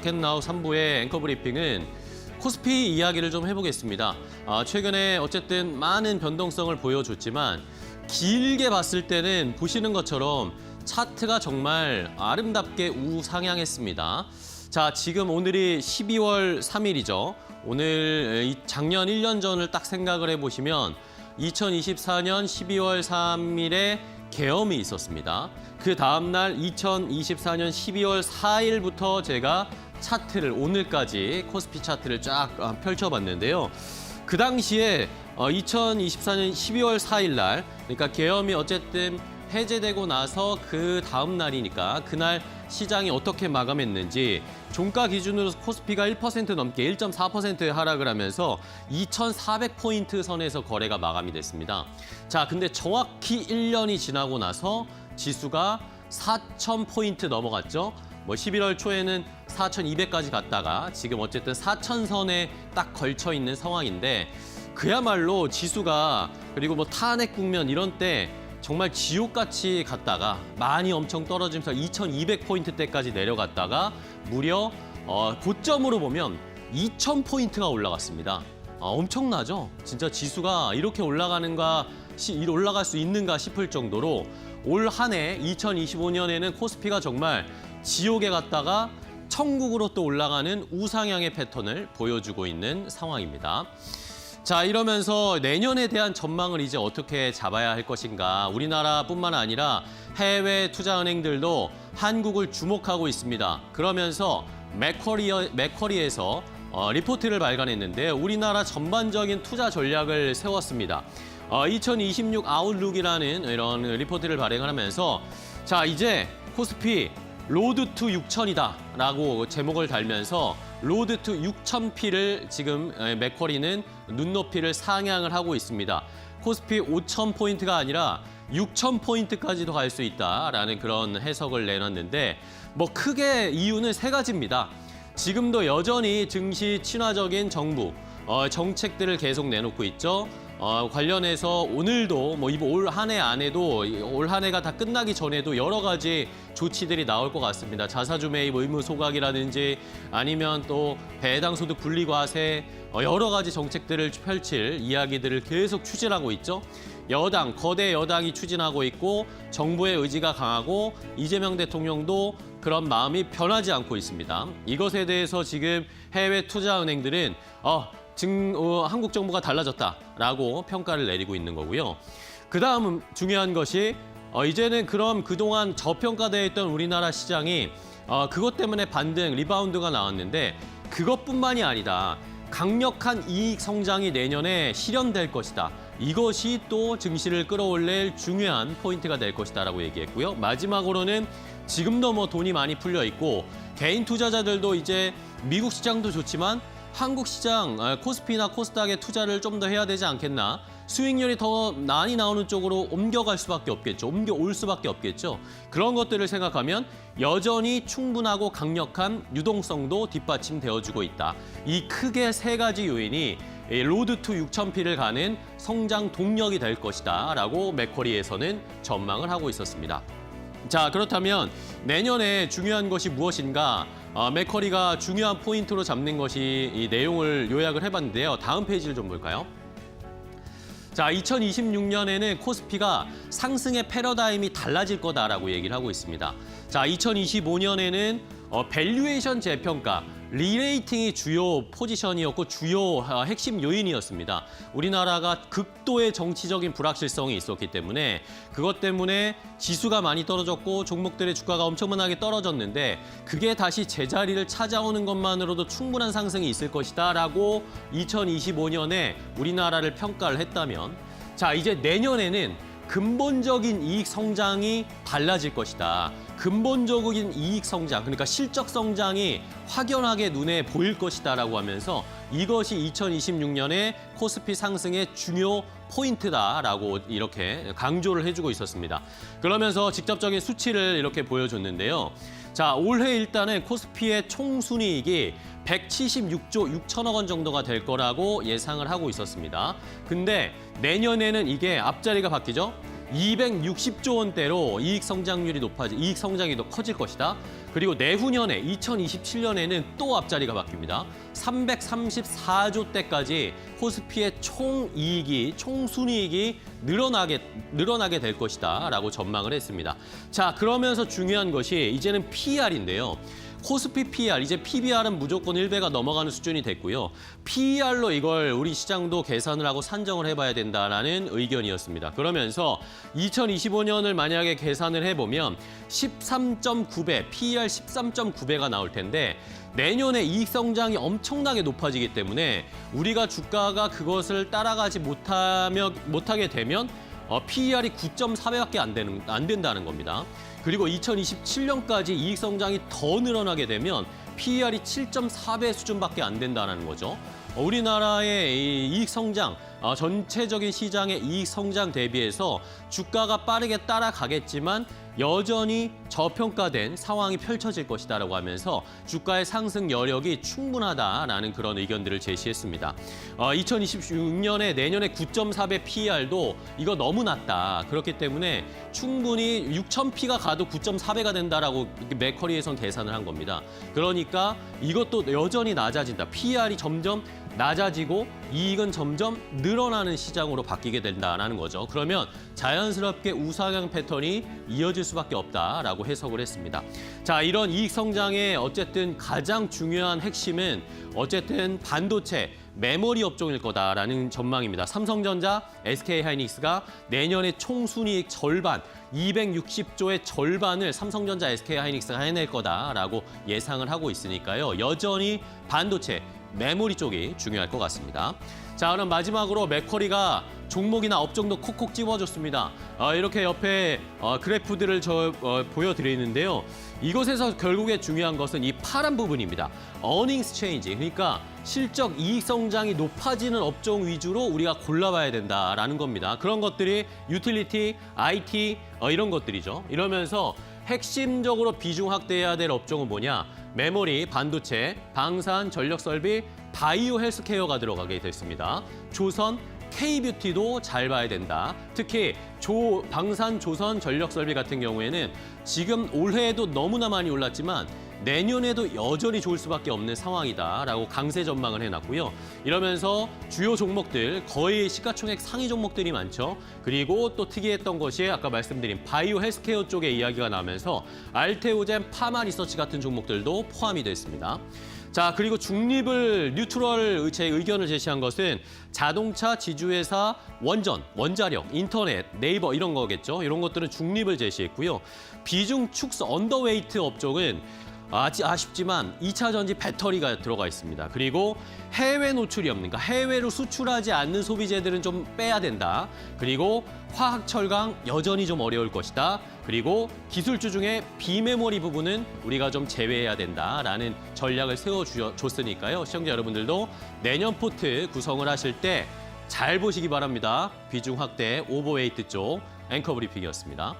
마켓나우 3부의 앵커 브리핑은 코스피 이야기를 좀 해보겠습니다. 최근에 어쨌든 많은 변동성을 보여줬지만 길게 봤을 때는 보시는 것처럼 차트가 정말 아름답게 우상향했습니다. 자, 지금 오늘이 12월 3일이죠. 오늘 작년 1년 전을 딱 생각을 해보시면 2024년 12월 3일에 계엄이 있었습니다. 그 다음날 2024년 12월 4일부터 제가 차트를 오늘까지 코스피 차트를 쫙 펼쳐봤는데요. 그 당시에 2024년 12월 4일 날, 그러니까 계엄이 어쨌든 해제되고 나서 그 다음 날이니까 그날 시장이 어떻게 마감했는지 종가 기준으로 코스피가 1% 넘게 1.4% 하락을 하면서 2,400포인트 선에서 거래가 마감이 됐습니다. 자, 근데 정확히 1년이 지나고 나서 지수가 4,000포인트 넘어갔죠. 11월 초에는 4,200까지 갔다가 지금 어쨌든 4,000선에 딱 걸쳐 있는 상황인데 그야말로 지수가 그리고 탄핵 국면 이런 때 정말 지옥같이 갔다가 많이 엄청 떨어지면서 2,200포인트대까지 내려갔다가 무려 고점으로 보면 2,000포인트가 올라갔습니다. 엄청나죠? 진짜 지수가 이렇게 올라갈 수 있는가 싶을 정도로 올 한 해 2025년에는 코스피가 정말 지옥에 갔다가 천국으로 또 올라가는 우상향의 패턴을 보여주고 있는 상황입니다. 자, 이러면서 내년에 대한 전망을 이제 어떻게 잡아야 할 것인가. 우리나라뿐만 아니라 해외 투자은행들도 한국을 주목하고 있습니다. 그러면서 맥쿼리에서 리포트를 발간했는데 우리나라 전반적인 투자 전략을 세웠습니다. 2026 아웃룩이라는 이런 리포트를 발행을 하면서 자, 이제 코스피 로드 투 6,000이다 라고 제목을 달면서 로드 투 6,000P를 지금 맥쿼리는 눈높이를 상향을 하고 있습니다. 코스피 5,000포인트가 아니라 6,000포인트까지도 갈 수 있다라는 그런 해석을 내놨는데 크게 이유는 세 가지입니다. 지금도 여전히 증시 친화적인 정부 정책들을 계속 내놓고 있죠. 관련해서 오늘도 올 한 해 안에도 올 한 해가 다 끝나기 전에도 여러 가지 조치들이 나올 것 같습니다. 자사주 매입 의무 소각이라든지 아니면 또 배당 소득 분리 과세 여러 가지 정책들을 펼칠 이야기들을 계속 추진하고 있죠. 거대 여당이 추진하고 있고 정부의 의지가 강하고 이재명 대통령도 그런 마음이 변하지 않고 있습니다. 이것에 대해서 지금 해외 투자은행들은 한국 정부가 달라졌다라고 평가를 내리고 있는 거고요. 그 다음 중요한 것이 이제는 그럼 그동안 저평가되어 있던 우리나라 시장이 그것 때문에 반등, 리바운드가 나왔는데 그것뿐만이 아니다. 강력한 이익 성장이 내년에 실현될 것이다. 이것이 또 증시를 끌어올릴 중요한 포인트가 될 것이다라고 얘기했고요. 마지막으로는 지금도 돈이 많이 풀려 있고 개인 투자자들도 이제 미국 시장도 좋지만 한국 시장, 코스피나 코스닥에 투자를 좀 더 해야 되지 않겠나. 수익률이 더 많이 나오는 쪽으로 옮겨갈 수밖에 없겠죠. 옮겨올 수밖에 없겠죠. 그런 것들을 생각하면 여전히 충분하고 강력한 유동성도 뒷받침되어주고 있다. 이 크게 세 가지 요인이 로드 투 6,000P를 가는 성장 동력이 될 것이다 라고 맥쿼리에서는 전망을 하고 있었습니다. 자, 그렇다면 내년에 중요한 것이 무엇인가? 맥쿼리가 중요한 포인트로 잡는 것이 이 내용을 요약을 해봤는데요. 다음 페이지를 좀 볼까요? 자, 2026년에는 코스피가 상승의 패러다임이 달라질 거다라고 얘기를 하고 있습니다. 자, 2025년에는 밸류에이션 재평가, 리레이팅이 주요 포지션이었고 주요 핵심 요인이었습니다. 우리나라가 극도의 정치적인 불확실성이 있었기 때문에 그것 때문에 지수가 많이 떨어졌고 종목들의 주가가 엄청나게 떨어졌는데 그게 다시 제자리를 찾아오는 것만으로도 충분한 상승이 있을 것이다라고 2025년에 우리나라를 평가를 했다면 자, 이제 내년에는 근본적인 이익 성장이 달라질 것이다. 근본적인 이익 성장, 그러니까 실적 성장이 확연하게 눈에 보일 것이다라고 하면서 이것이 2026년에 코스피 상승의 중요 포인트다라고 이렇게 강조를 해주고 있었습니다. 그러면서 직접적인 수치를 이렇게 보여줬는데요. 자, 올해 일단은 코스피의 총순이익이 176조 6천억 원 정도가 될 거라고 예상을 하고 있었습니다. 근데 내년에는 이게 앞자리가 바뀌죠. 260조 원대로 이익 성장률이 이익 성장이 더 커질 것이다. 그리고 내후년에 2027년에는 또 앞자리가 바뀝니다. 334조 대까지 코스피의 총순이익이 늘어나게 될 것이다라고 전망을 했습니다. 자, 그러면서 중요한 것이 이제는 PER인데요. 코스피 PER, 이제 PBR은 무조건 1배가 넘어가는 수준이 됐고요. PER로 이걸 우리 시장도 계산을 하고 산정을 해봐야 된다라는 의견이었습니다. 그러면서 2025년을 만약에 계산을 해보면 13.9배, PER 13.9배가 나올 텐데 내년에 이익 성장이 엄청나게 높아지기 때문에 우리가 주가가 그것을 따라가지 못하게 되면 PER이 9.4배밖에 안 된다는 겁니다. 그리고 2027년까지 이익 성장이 더 늘어나게 되면 PER이 7.4배 수준밖에 안 된다는 거죠. 우리나라의 이 이익 성장, 전체적인 시장의 이익 성장 대비해서 주가가 빠르게 따라가겠지만 여전히 저평가된 상황이 펼쳐질 것이다라고 하면서 주가의 상승 여력이 충분하다라는 그런 의견들을 제시했습니다. 2026년에 내년에 9.4배 PER도 이거 너무 낮다. 그렇기 때문에 충분히 6,000P가 가도 9.4배가 된다라고 맥커리에선 계산을 한 겁니다. 그러니까 이것도 여전히 낮아진다. PER이 점점 낮아지고 이익은 점점 늘어나는 시장으로 바뀌게 된다는 거죠. 그러면 자연스럽게 우상향 패턴이 이어질 수밖에 없다라고 해석을 했습니다. 자, 이런 이익 성장의 어쨌든 가장 중요한 핵심은 어쨌든 반도체, 메모리 업종일 거다라는 전망입니다. 삼성전자, SK하이닉스가 내년에 총순이익 절반, 260조의 절반을 삼성전자, SK하이닉스가 해낼 거다라고 예상을 하고 있으니까요. 여전히 반도체, 메모리 쪽이 중요할 것 같습니다. 자, 그럼 마지막으로 맥커리가 종목이나 업종도 콕콕 집어줬습니다. 이렇게 옆에 그래프들을 보여드리는데요. 이것에서 결국에 중요한 것은 이 파란 부분입니다. earnings change, 그러니까 실적 이익 성장이 높아지는 업종 위주로 우리가 골라봐야 된다라는 겁니다. 그런 것들이 유틸리티, IT 이런 것들이죠. 이러면서 핵심적으로 비중 확대해야 될 업종은 뭐냐? 메모리, 반도체, 방산, 전력 설비, 바이오 헬스케어가 들어가게 됐습니다. 조선, K뷰티도 잘 봐야 된다. 특히 방산, 조선, 전력 설비 같은 경우에는 지금 올해에도 너무나 많이 올랐지만 내년에도 여전히 좋을 수밖에 없는 상황이다라고 강세 전망을 해놨고요. 이러면서 주요 종목들 거의 시가총액 상위 종목들이 많죠. 그리고 또 특이했던 것이 아까 말씀드린 바이오 헬스케어 쪽의 이야기가 나오면서 알테오젠, 파마 리서치 같은 종목들도 포함이 됐습니다. 자, 그리고 뉴트럴 제 의견을 제시한 것은 자동차, 지주회사, 원전, 원자력, 인터넷, 네이버 이런 거겠죠. 이런 것들은 중립을 제시했고요. 비중 축소, 언더웨이트 업종은 아쉽지만 2차 전지 배터리가 들어가 있습니다. 그리고 해외 노출이 없는, 그러니까 해외로 수출하지 않는 소비재들은 좀 빼야 된다. 그리고 화학, 철강 여전히 좀 어려울 것이다. 그리고 기술주 중에 비메모리 부분은 우리가 좀 제외해야 된다라는 전략을 세워줬으니까요. 시청자 여러분들도 내년 포트 구성을 하실 때 잘 보시기 바랍니다. 비중 확대, 오버웨이트 쪽 앵커 브리핑이었습니다.